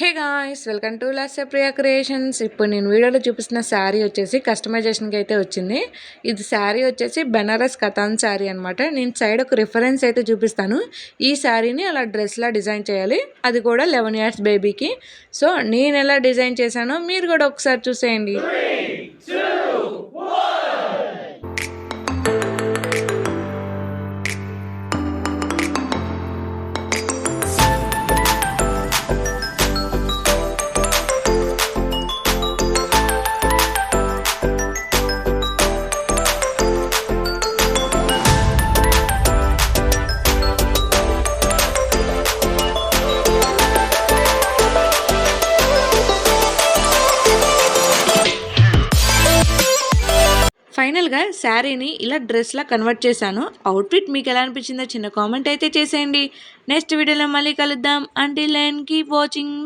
Hey guys, welcome to Lasya Priya creations. ఇప్పుడు నేను వీడియోలో చూపిస్తున్న శారీ వచ్చేసి కస్టమైజేషన్కి అయితే వచ్చింది. ఇది శారీ వచ్చేసి బెనారస్ కథాన్ శారీ అనమాట. నేను సైడ్ ఒక రిఫరెన్స్ అయితే చూపిస్తాను. ఈ శారీని అలా డ్రెస్లా డిజైన్ చేయాలి, అది కూడా 11 years బేబీకి. సో నేను ఎలా డిజైన్ చేశానో మీరు కూడా ఒకసారి చూసేయండి. 3, 2, 1. ఫైనల్గా శారీని ఇలా డ్రెస్లా కన్వర్ట్ చేశాను. అవుట్ఫిట్ మీకు ఎలా అనిపించిందో చిన్న కామెంట్ అయితే చేసేయండి. నెక్స్ట్ వీడియోలో మళ్ళీ కలుద్దాం. Until then keep watching.